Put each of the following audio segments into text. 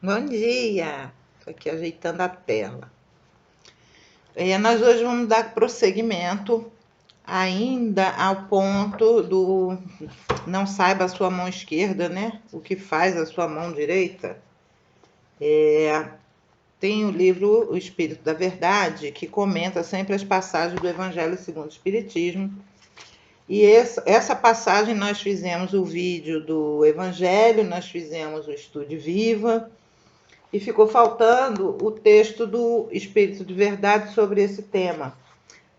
Bom dia! Tô aqui ajeitando a tela. Nós hoje vamos dar prosseguimento ainda ao ponto do não saiba a sua mão esquerda, né? O que faz a sua mão direita. Tem o livro O Espírito da Verdade, que comenta sempre as passagens do Evangelho segundo o Espiritismo. E essa passagem nós fizemos o vídeo do Evangelho, nós fizemos o Estude Viva, e ficou faltando o texto do Espírito de Verdade sobre esse tema,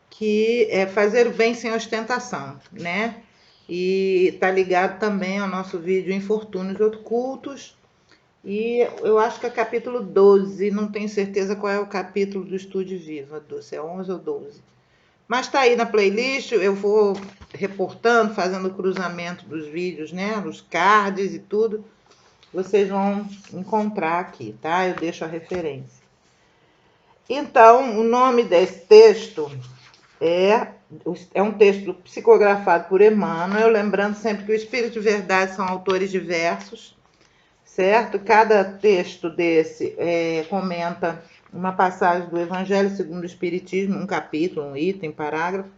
que é fazer o bem sem ostentação, né? E está ligado também ao nosso vídeo Infortúnios Ocultos, e eu acho que é capítulo 12, não tenho certeza qual é o capítulo do Estude Viva, se é 11 ou 12. Mas está aí na playlist, eu vou reportando, fazendo o cruzamento dos vídeos, né? Os cards e tudo. Vocês vão encontrar aqui, tá? Eu deixo a referência. Então, o nome desse texto é um texto psicografado por Emmanuel, lembrando sempre que o Espírito de Verdade são autores diversos, certo? Cada texto desse comenta uma passagem do Evangelho segundo o Espiritismo, um capítulo, um item, parágrafo.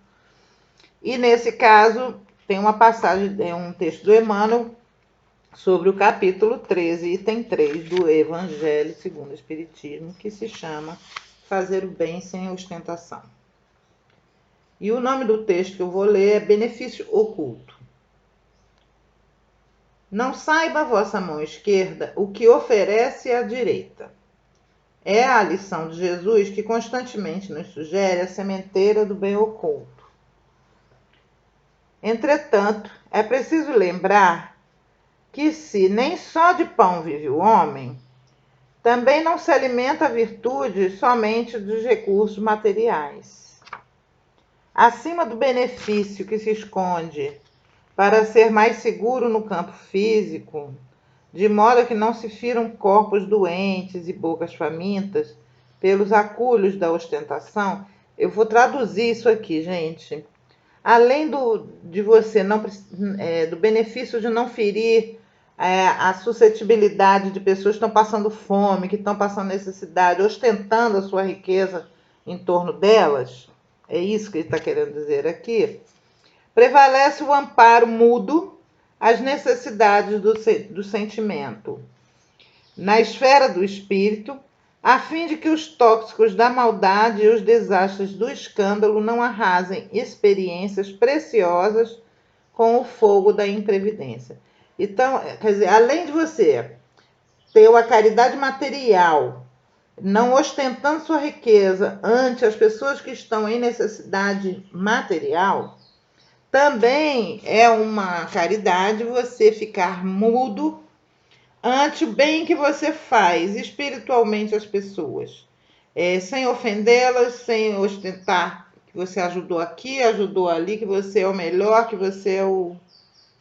E nesse caso, tem uma passagem, um texto do Emmanuel, sobre o capítulo 13, item 3 do Evangelho segundo o Espiritismo, que se chama Fazer o Bem Sem Ostentação. E o nome do texto que eu vou ler é Benefício Oculto. Não saiba a vossa mão esquerda o que oferece a direita. É a lição de Jesus que constantemente nos sugere a sementeira do bem oculto. Entretanto, é preciso lembrar que se nem só de pão vive o homem, também não se alimenta a virtude somente dos recursos materiais. Acima do benefício que se esconde para ser mais seguro no campo físico, de modo que não se firam corpos doentes e bocas famintas pelos acúlios da ostentação. Eu vou traduzir isso aqui, gente. Além de você não do benefício de não ferir a suscetibilidade de pessoas que estão passando fome, que estão passando necessidade, ostentando a sua riqueza em torno delas, é isso que ele está querendo dizer aqui, prevalece o amparo mudo às necessidades do sentimento, na esfera do espírito, a fim de que os tóxicos da maldade e os desastres do escândalo não arrasem experiências preciosas com o fogo da imprevidência. Então, quer dizer, além de você ter uma caridade material, não ostentando sua riqueza ante as pessoas que estão em necessidade material, também é uma caridade você ficar mudo ante o bem que você faz espiritualmente às pessoas, sem ofendê-las, sem ostentar que você ajudou aqui, ajudou ali, que você é o melhor, que você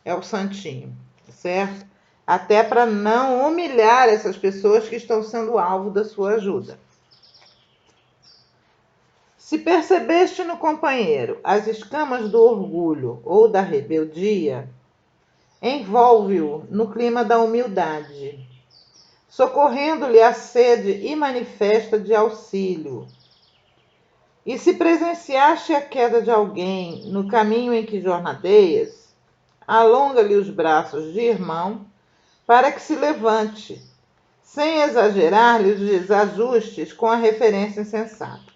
é o santinho, certo? Até para não humilhar essas pessoas que estão sendo alvo da sua ajuda. Se percebeste no companheiro as escamas do orgulho ou da rebeldia, envolve-o no clima da humildade, socorrendo-lhe a sede imanifesta de auxílio. E se presenciaste a queda de alguém no caminho em que jornadeias, alonga-lhe os braços de irmão para que se levante, sem exagerar-lhe os desajustes com a referência insensata.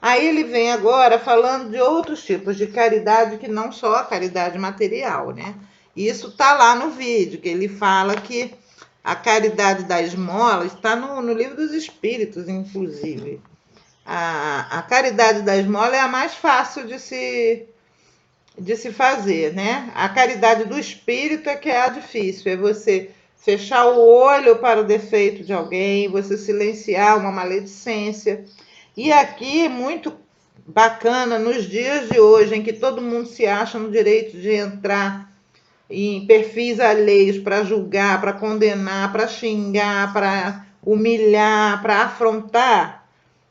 Aí ele vem agora falando de outros tipos de caridade que não só a caridade material, né? Isso está lá no vídeo, que ele fala que a caridade da esmola está no Livro dos Espíritos, inclusive. A caridade da esmola é a mais fácil de se fazer, né? A caridade do espírito é que é a difícil, é você fechar o olho para o defeito de alguém, você silenciar uma maledicência. E aqui, muito bacana, nos dias de hoje, em que todo mundo se acha no direito de entrar em perfis alheios para julgar, para condenar, para xingar, para humilhar, para afrontar,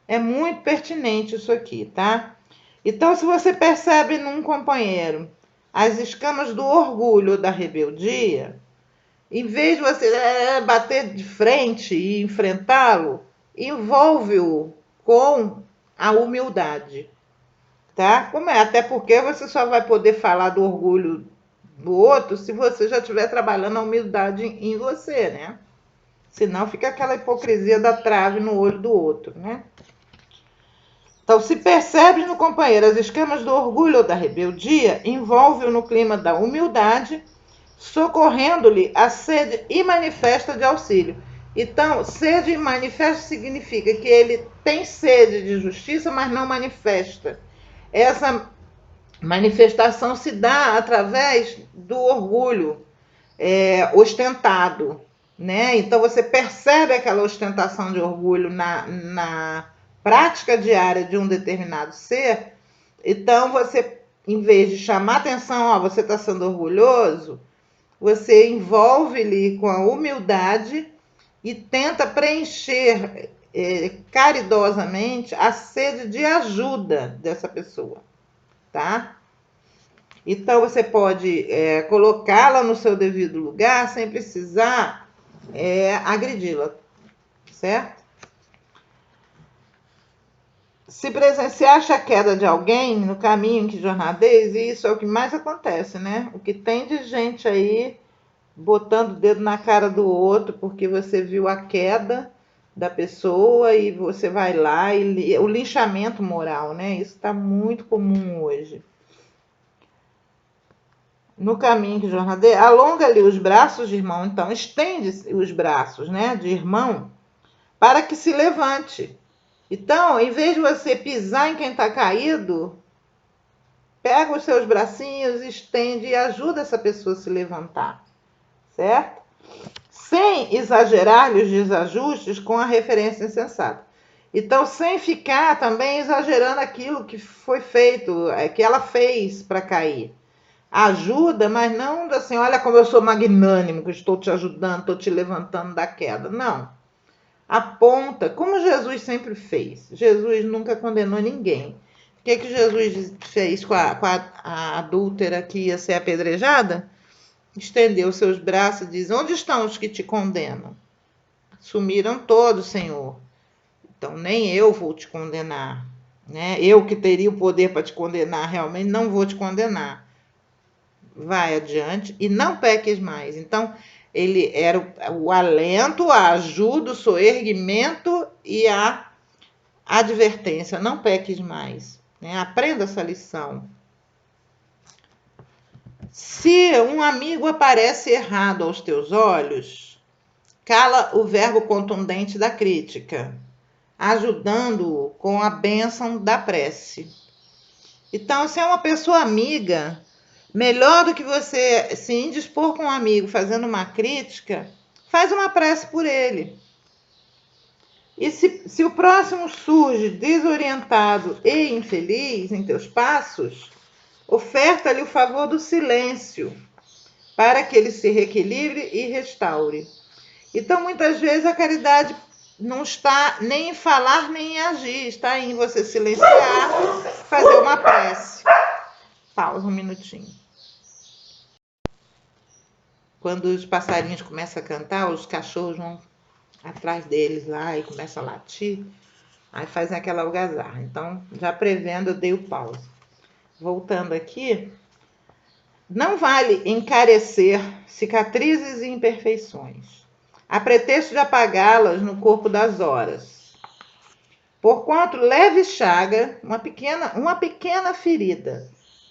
é muito pertinente isso aqui, tá? Então, se você percebe num companheiro as escamas do orgulho ou da rebeldia, Em vez de você bater de frente e enfrentá-lo, envolve-o com a humildade, tá? Como é? Até porque você só vai poder falar do orgulho do outro se você já estiver trabalhando a humildade em você, né? Senão fica aquela hipocrisia da trave no olho do outro, né? Então, se percebes no companheiro as escamas do orgulho ou da rebeldia, envolve-o no clima da humildade, socorrendo-lhe a sede imanifesta de auxílio. Então, sede manifesta significa que ele tem sede de justiça, mas não manifesta. Essa manifestação se dá através do orgulho ostentado, né? Então você percebe aquela ostentação de orgulho na prática diária de um determinado ser. Então você, em vez de chamar atenção, ó, você está sendo orgulhoso, você envolve-lhe com a humildade e tenta preencher caridosamente a sede de ajuda dessa pessoa, tá? Então você pode colocá-la no seu devido lugar sem precisar agredi-la, certo? Se presenciaste a queda de alguém no caminho em que jornadeis, e isso é o que mais acontece, né? O que tem de gente aí botando o dedo na cara do outro porque você viu a queda da pessoa e você vai lá e o linchamento moral, né? Isso está muito comum hoje. No caminho que jornadeia, alonga-lhe os braços de irmão, então estende os braços, né, de irmão, para que se levante. Então, em vez de você pisar em quem está caído, pega os seus bracinhos, estende e ajuda essa pessoa a se levantar, certo? Sem exagerar-lhe os desajustes com a referência insensata. Então, sem ficar também exagerando aquilo que foi feito, que ela fez para cair. Ajuda, mas não assim, olha como eu sou magnânimo, que estou te ajudando, estou te levantando da queda. Não. Aponta, como Jesus sempre fez. Jesus nunca condenou ninguém. O que Jesus fez com a adúltera que ia ser apedrejada? Estendeu seus braços e diz: onde estão os que te condenam? Sumiram todos, Senhor. Então nem eu vou te condenar, né? Eu que teria o poder para te condenar, realmente não vou te condenar. Vai adiante e não peques mais. Então, ele era o alento, a ajuda, o soerguimento e a advertência. Não peques mais, né? Aprenda essa lição. Se um amigo aparece errado aos teus olhos, cala o verbo contundente da crítica, ajudando-o com a bênção da prece. Então, se é uma pessoa amiga, melhor do que você se indispor com um amigo fazendo uma crítica, faz uma prece por ele. E se o próximo surge desorientado e infeliz em teus passos, oferta-lhe o favor do silêncio, para que ele se reequilibre e restaure. Então, muitas vezes, a caridade não está nem em falar nem em agir, está em você silenciar, fazer uma prece. Pausa um minutinho. Quando os passarinhos começam a cantar, os cachorros vão atrás deles lá e começam a latir, aí fazem aquela algazarra. Então, já prevendo, eu dei o pause. Voltando aqui, não vale encarecer cicatrizes e imperfeições, a pretexto de apagá-las no corpo das horas. Porquanto leve chaga, uma pequena ferida,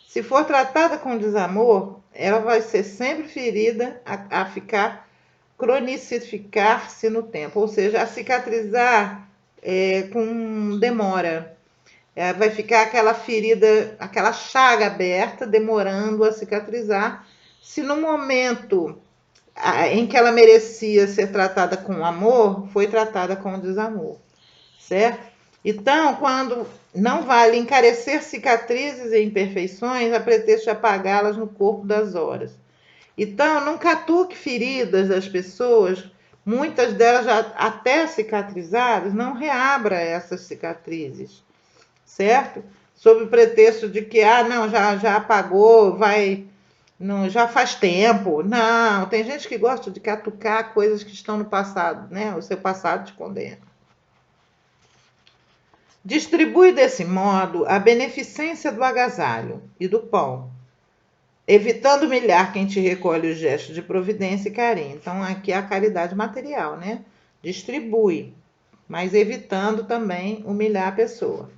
se for tratada com desamor, ela vai ser sempre ferida a ficar cronicificar-se no tempo, ou seja, a cicatrizar com demora. Vai ficar aquela ferida, aquela chaga aberta, demorando a cicatrizar. Se no momento em que ela merecia ser tratada com amor, foi tratada com desamor, certo? Então, quando não vale encarecer cicatrizes e imperfeições a pretexto de apagá-las no corpo das horas. Então, não catuque feridas das pessoas, muitas delas já até cicatrizadas, não reabra essas cicatrizes, certo? Sob o pretexto de que, não, já apagou, vai não, já faz tempo. Não, tem gente que gosta de catucar coisas que estão no passado, né? O seu passado te condena. Distribui desse modo a beneficência do agasalho e do pão, evitando humilhar quem te recolhe os gestos de providência e carinho. Então, aqui é a caridade material, né? Distribui, mas evitando também humilhar a pessoa.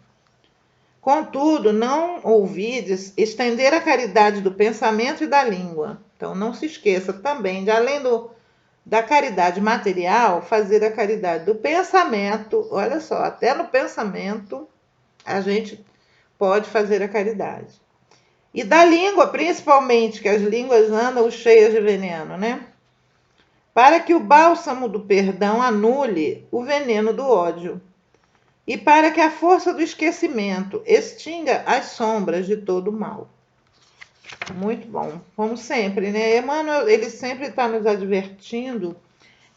Contudo, não ouvides estender a caridade do pensamento e da língua. Então, não se esqueça também de, além da caridade material, fazer a caridade do pensamento. Olha só, até no pensamento a gente pode fazer a caridade. E da língua, principalmente, que as línguas andam cheias de veneno, né? Para que o bálsamo do perdão anule o veneno do ódio. E para que a força do esquecimento extinga as sombras de todo o mal. Muito bom. Como sempre, né? Emmanuel, ele sempre está nos advertindo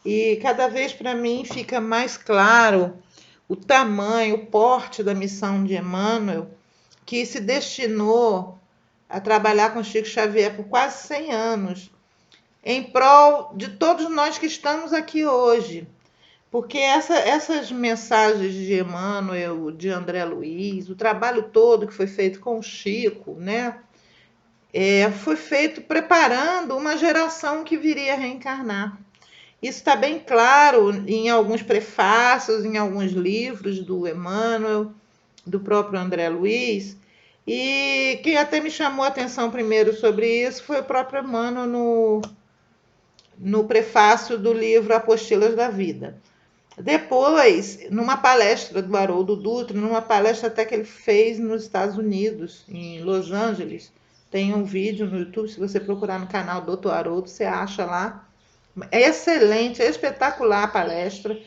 e cada vez para mim fica mais claro o tamanho, o porte da missão de Emmanuel, que se destinou a trabalhar com Chico Xavier por quase 100 anos, em prol de todos nós que estamos aqui hoje. Porque essas mensagens de Emmanuel, de André Luiz, o trabalho todo que foi feito com o Chico, né? Foi feito preparando uma geração que viria a reencarnar. Isso está bem claro em alguns prefácios, em alguns livros do Emmanuel, do próprio André Luiz. E quem até me chamou a atenção primeiro sobre isso foi o próprio Emmanuel no prefácio do livro Apostilas da Vida. Depois, numa palestra do Haroldo Dutra, numa palestra até que ele fez nos Estados Unidos, em Los Angeles, tem um vídeo no YouTube, se você procurar no canal Dr. Haroldo, você acha lá. É excelente, é espetacular a palestra.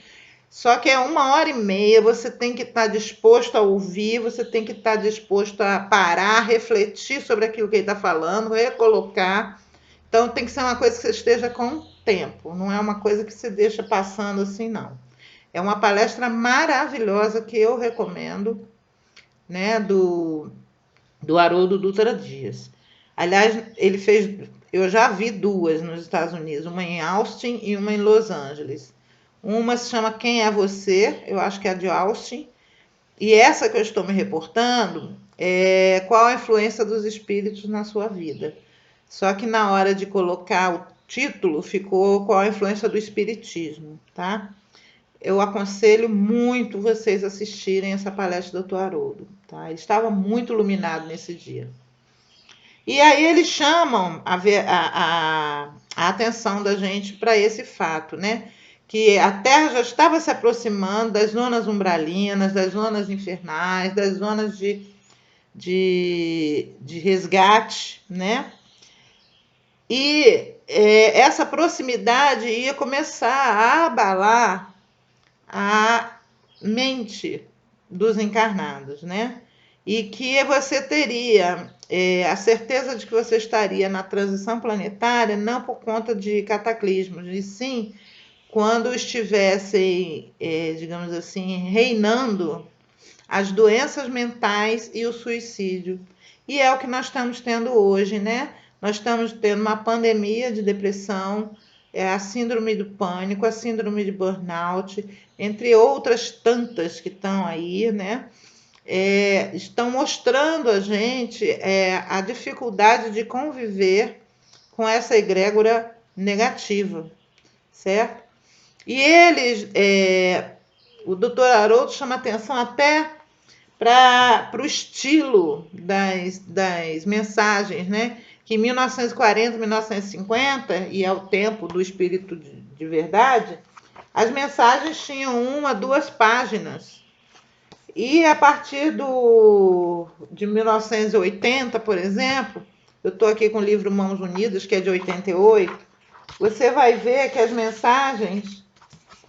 Só que é 1h30, você tem que estar disposto a ouvir, você tem que estar disposto a parar, refletir sobre aquilo que ele está falando, recolocar. Então tem que ser uma coisa que você esteja com tempo, não é uma coisa que se deixa passando assim, não. É uma palestra maravilhosa que eu recomendo, né, do Haroldo Dutra Dias. Aliás, ele fez, eu já vi duas nos Estados Unidos, uma em Austin e uma em Los Angeles. Uma se chama Quem é Você? Eu acho que é a de Austin. E essa que eu estou me reportando é qual a influência dos espíritos na sua vida. Só que na hora de colocar o título ficou qual a influência do espiritismo, tá? Eu aconselho muito vocês assistirem essa palestra do Dr. Haroldo, tá? Ele estava muito iluminado nesse dia. E aí eles chamam a atenção da gente para esse fato, né? Que a Terra já estava se aproximando das zonas umbralinas, das zonas infernais, das zonas de resgate, né? E essa proximidade ia começar a abalar a mente dos encarnados, né? E que você teria a certeza de que você estaria na transição planetária não por conta de cataclismos, e sim quando estivessem, digamos assim, reinando as doenças mentais e o suicídio. E é o que nós estamos tendo hoje, né? Nós estamos tendo uma pandemia de depressão, a síndrome do pânico, a síndrome de burnout, entre outras tantas que estão aí, né? Estão mostrando a gente a dificuldade de conviver com essa egrégora negativa, certo? E eles, o Dr. Haroldo chama atenção até para o estilo das mensagens, né? Que em 1940, 1950, e é o tempo do espírito de verdade, as mensagens tinham 1 a 2 páginas. E a partir de 1980, por exemplo, eu estou aqui com o livro Mãos Unidas, que é de 88, você vai ver que as mensagens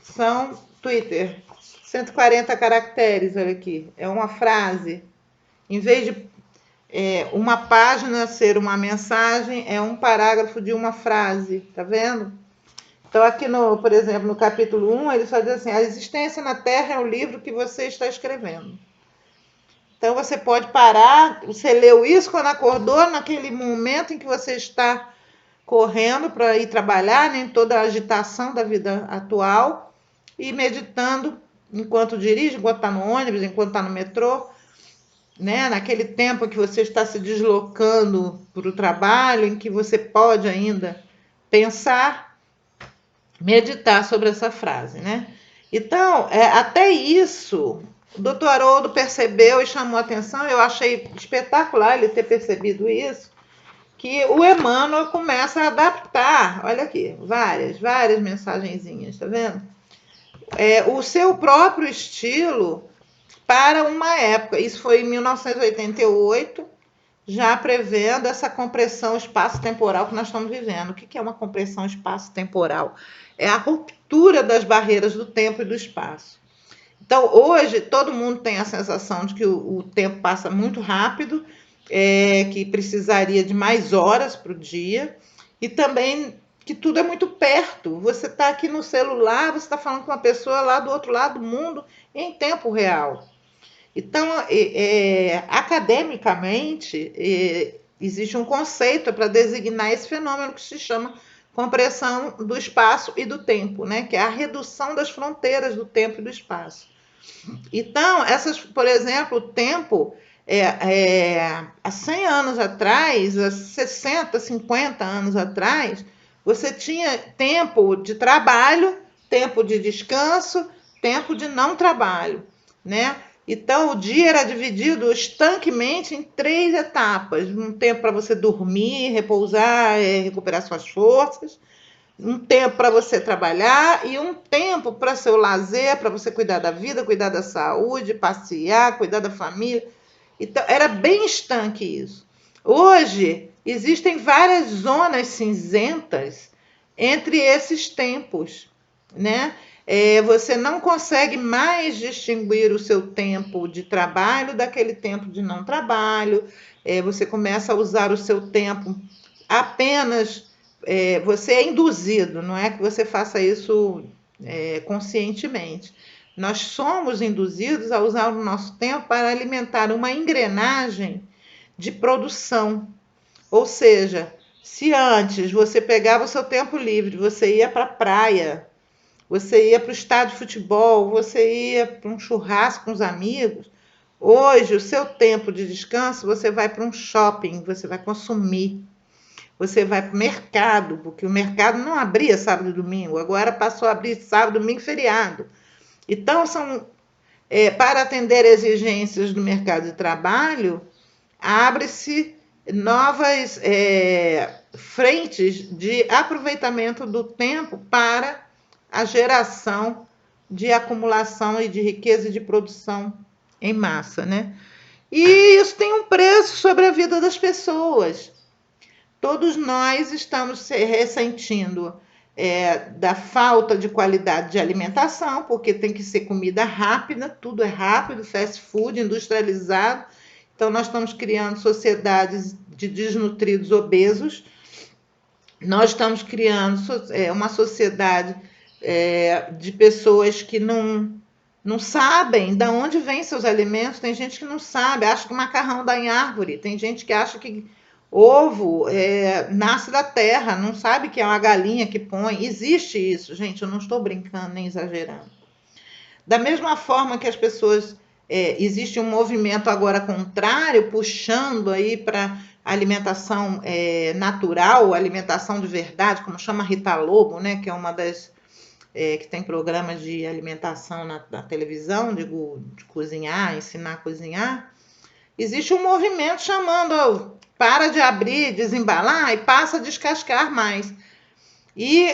são Twitter, 140 caracteres, olha aqui, é uma frase. Em vez de uma página ser uma mensagem, é um parágrafo de uma frase, tá vendo? Então aqui, por exemplo, no capítulo 1, ele só diz assim, a existência na Terra é o livro que você está escrevendo. Então você pode parar, você leu isso quando acordou, naquele momento em que você está correndo para ir trabalhar, né, em toda a agitação da vida atual, e meditando enquanto dirige, enquanto está no ônibus, enquanto está no metrô, né, naquele tempo que você está se deslocando para o trabalho, em que você pode ainda pensar, meditar sobre essa frase, né? Então, até isso, o doutor Haroldo percebeu e chamou a atenção, eu achei espetacular ele ter percebido isso, que o Emmanuel começa a adaptar, olha aqui, várias mensagenzinhas, tá vendo? O seu próprio estilo para uma época. Isso foi em 1988, já prevendo essa compressão espaço-temporal que nós estamos vivendo. O que é uma compressão espaço-temporal? É a ruptura das barreiras do tempo e do espaço. Então, hoje, todo mundo tem a sensação de que o tempo passa muito rápido, que precisaria de mais horas para o dia, e também que tudo é muito perto. Você está aqui no celular, você está falando com uma pessoa lá do outro lado do mundo em tempo real. Então, academicamente, existe um conceito para designar esse fenômeno que se chama compressão do espaço e do tempo, né? Que é a redução das fronteiras do tempo e do espaço. Então, por exemplo, o tempo, há 100 anos atrás, há 60, 50 anos atrás, você tinha tempo de trabalho, tempo de descanso, tempo de não trabalho, né? Então, o dia era dividido estanquemente em 3 etapas. Um tempo para você dormir, repousar, recuperar suas forças. Um tempo para você trabalhar e um tempo para seu lazer, para você cuidar da vida, cuidar da saúde, passear, cuidar da família. Então, era bem estanque isso. Hoje, existem várias zonas cinzentas entre esses tempos, né? Você não consegue mais distinguir o seu tempo de trabalho daquele tempo de não trabalho. Você começa a usar o seu tempo apenas. Você é induzido, não é que você faça isso conscientemente. Nós somos induzidos a usar o nosso tempo para alimentar uma engrenagem de produção. Ou seja, se antes você pegava o seu tempo livre, você ia para a praia, você ia para o estádio de futebol, você ia para um churrasco com os amigos. Hoje, o seu tempo de descanso, você vai para um shopping, você vai consumir. Você vai para o mercado, porque o mercado não abria sábado e domingo, agora passou a abrir sábado, domingo e feriado. Então, para atender exigências do mercado de trabalho, abre-se novas frentes de aproveitamento do tempo para a geração de acumulação e de riqueza e de produção em massa, né? E isso tem um preço sobre a vida das pessoas. Todos nós estamos ressentindo da falta de qualidade de alimentação, porque tem que ser comida rápida, tudo é rápido, fast food, industrializado. Então, nós estamos criando sociedades de desnutridos obesos. Nós estamos criando uma sociedade de pessoas que não sabem de onde vêm seus alimentos. Tem gente que não sabe, acha que o macarrão dá em árvore. Tem gente que acha que ovo nasce da terra, não sabe que é uma galinha que põe. Existe isso, gente, eu não estou brincando nem exagerando. Da mesma forma que as pessoas... existe um movimento agora contrário, puxando aí para alimentação natural, alimentação de verdade, como chama Rita Lobo, né, que é uma das que tem programas de alimentação na televisão, de cozinhar, ensinar a cozinhar. Existe um movimento chamando, para de abrir, desembalar e passa a descascar mais. E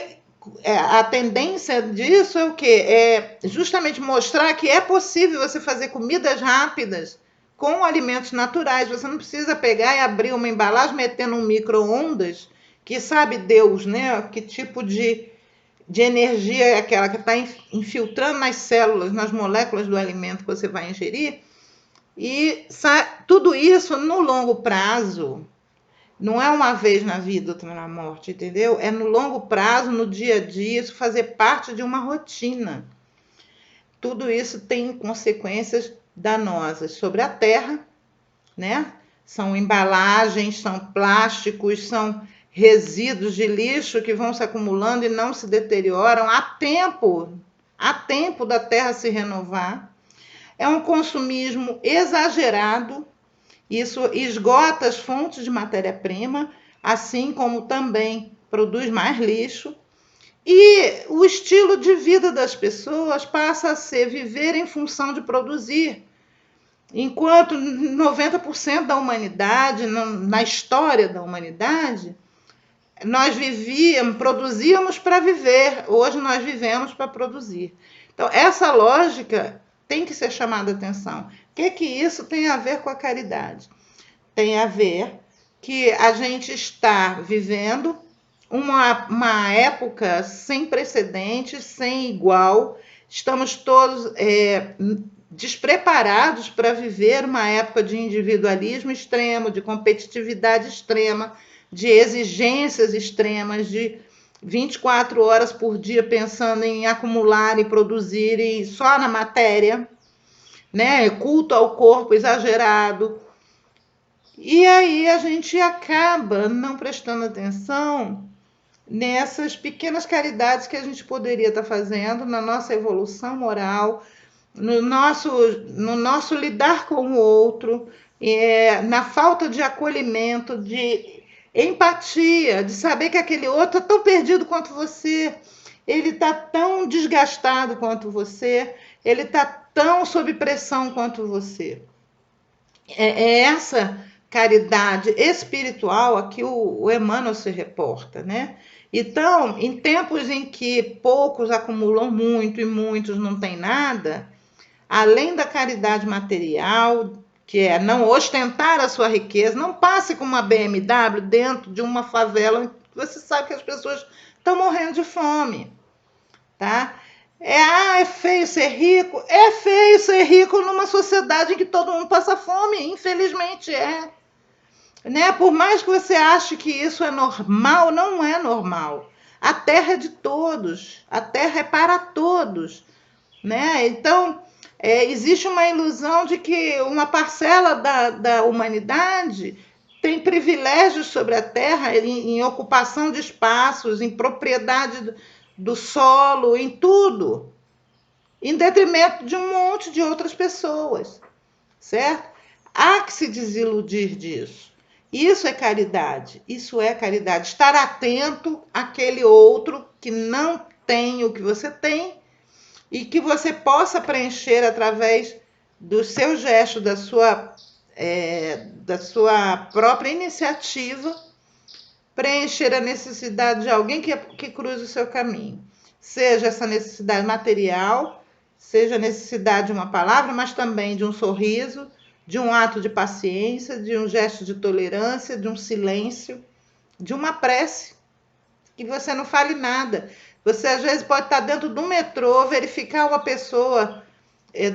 a tendência disso é o quê? É justamente mostrar que é possível você fazer comidas rápidas com alimentos naturais. Você não precisa pegar e abrir uma embalagem, meter num micro-ondas, que sabe Deus, né? Que tipo de energia é aquela que está infiltrando nas células, nas moléculas do alimento que você vai ingerir. E tudo isso no longo prazo, não é uma vez na vida, outra na morte, entendeu? É no longo prazo, no dia a dia, isso fazer parte de uma rotina. Tudo isso tem consequências danosas sobre a terra, né? São embalagens, são plásticos, são resíduos de lixo que vão se acumulando e não se deterioram. Há tempo da terra se renovar. É um consumismo exagerado, isso esgota as fontes de matéria-prima, assim como também produz mais lixo. E o estilo de vida das pessoas passa a ser viver em função de produzir. Enquanto 90% da humanidade, na história da humanidade, nós produzíamos para viver, hoje nós vivemos para produzir. Então, essa lógica tem que ser chamada a atenção. O que isso tem a ver com a caridade? Tem a ver que a gente está vivendo uma época sem precedentes, sem igual. Estamos todos despreparados para viver uma época de individualismo extremo, de competitividade extrema, de exigências extremas, de 24 horas por dia pensando em acumular e produzir e só na matéria, né? Culto ao corpo exagerado. E aí a gente acaba não prestando atenção nessas pequenas caridades que a gente poderia estar fazendo na nossa evolução moral, no nosso lidar com o outro, na falta de acolhimento, de empatia, de saber que aquele outro está tão perdido quanto você, ele está tão desgastado quanto você, ele está tão sob pressão quanto você. É essa caridade espiritual a que o Emmanuel se reporta, né? Então, em tempos em que poucos acumulam muito e muitos não têm nada, além da caridade material, que é não ostentar a sua riqueza, não passe com uma BMW dentro de uma favela, você sabe que as pessoas estão morrendo de fome, tá? É feio ser rico? É feio ser rico numa sociedade em que todo mundo passa fome, infelizmente é. Né? Por mais que você ache que isso é normal, não é normal. A terra é de todos, a terra é para todos, né? Então, existe uma ilusão de que uma parcela da humanidade tem privilégios sobre a terra, em ocupação de espaços, em propriedade do solo, em tudo, em detrimento de um monte de outras pessoas, certo? Há que se desiludir disso. Isso é caridade, isso é caridade. Estar atento àquele outro que não tem o que você tem e que você possa preencher através do seu gesto, da sua própria iniciativa, preencher a necessidade de alguém que cruze o seu caminho. Seja essa necessidade material, seja a necessidade de uma palavra, mas também de um sorriso, de um ato de paciência, de um gesto de tolerância, de um silêncio, de uma prece, que você não fale nada. Você às vezes pode estar dentro do metrô, verificar uma pessoa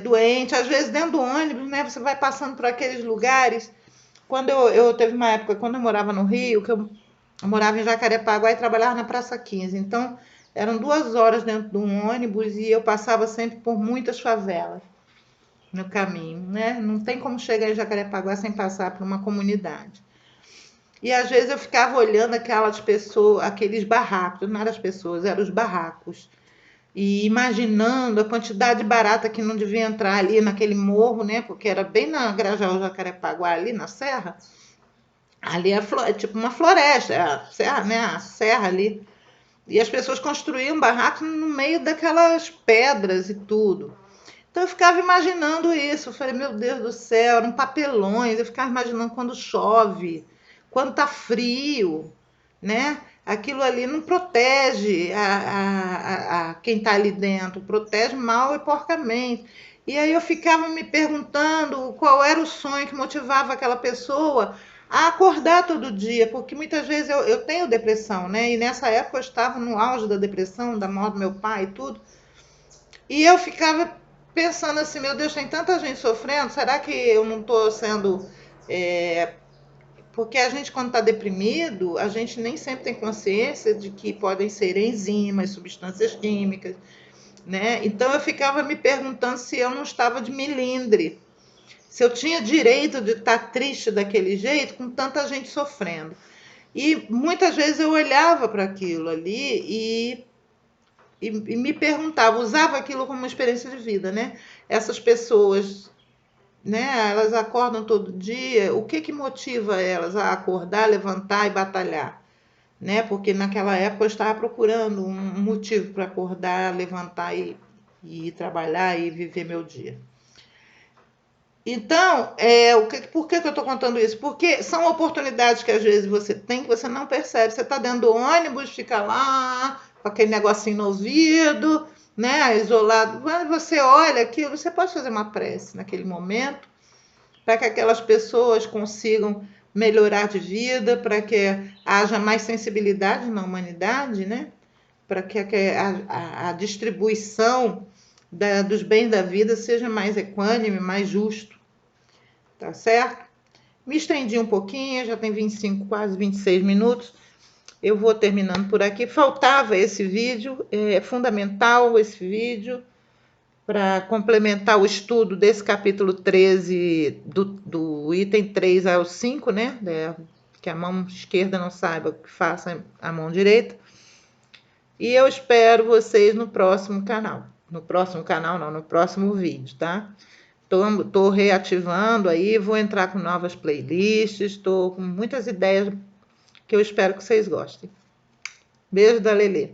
doente, às vezes dentro do ônibus, né? Você vai passando por aqueles lugares. Quando eu teve uma época, quando eu morava no Rio, que eu morava em Jacarepaguá e trabalhava na Praça 15. Então, eram 2 horas dentro de um ônibus e eu passava sempre por muitas favelas no caminho, né? Não tem como chegar em Jacarepaguá sem passar por uma comunidade. E às vezes eu ficava olhando aquelas pessoas, aqueles barracos, não eram as pessoas, eram os barracos. E imaginando a quantidade de barata que não devia entrar ali naquele morro, né? Porque era bem na Grajaú Jacarepaguá, ali na serra. Ali é tipo uma floresta, a serra, né? A serra ali. E as pessoas construíam barracos no meio daquelas pedras e tudo. Então eu ficava imaginando isso. Eu falei, meu Deus do céu, eram papelões. Eu ficava imaginando quando chove, quando tá frio, né? Aquilo ali não protege a quem está ali dentro, protege mal e porcamente. E aí eu ficava me perguntando qual era o sonho que motivava aquela pessoa a acordar todo dia, porque muitas vezes eu tenho depressão, né? E nessa época eu estava no auge da depressão, da morte do meu pai e tudo. E eu ficava pensando assim, meu Deus, tem tanta gente sofrendo, será que eu não estou sendo... Porque a gente, quando está deprimido, a gente nem sempre tem consciência de que podem ser enzimas, substâncias químicas, né? Então eu ficava me perguntando se eu não estava de milindre, Se eu tinha direito de estar triste daquele jeito, com tanta gente sofrendo. E muitas vezes eu olhava para aquilo ali e me perguntava, usava aquilo como uma experiência de vida, né? Essas pessoas, né? Elas acordam todo dia. O que motiva elas a acordar, levantar e batalhar, né? Porque naquela época eu estava procurando um motivo para acordar, levantar e ir trabalhar e viver meu dia. Então, por que eu estou contando isso? Porque são oportunidades que às vezes você tem que você não percebe. Você está dentro do ônibus, fica lá com aquele negocinho no ouvido, né, isolado. Quando você olha aquilo, você pode fazer uma prece naquele momento para que aquelas pessoas consigam melhorar de vida, para que haja mais sensibilidade na humanidade, né? Para que a distribuição dos bens da vida seja mais equânime, mais justo. Tá certo? Me estendi um pouquinho, já tem 25, quase 26 minutos. Eu vou terminando por aqui. Faltava esse vídeo, é fundamental esse vídeo para complementar o estudo desse capítulo 13, do item 3 ao 5, né? Que a mão esquerda não saiba o que faça a mão direita. E eu espero vocês no próximo canal. No próximo canal, não, no próximo vídeo, tá? Estou reativando aí, vou entrar com novas playlists, estou com muitas ideias que eu espero que vocês gostem. Beijo da Lelê.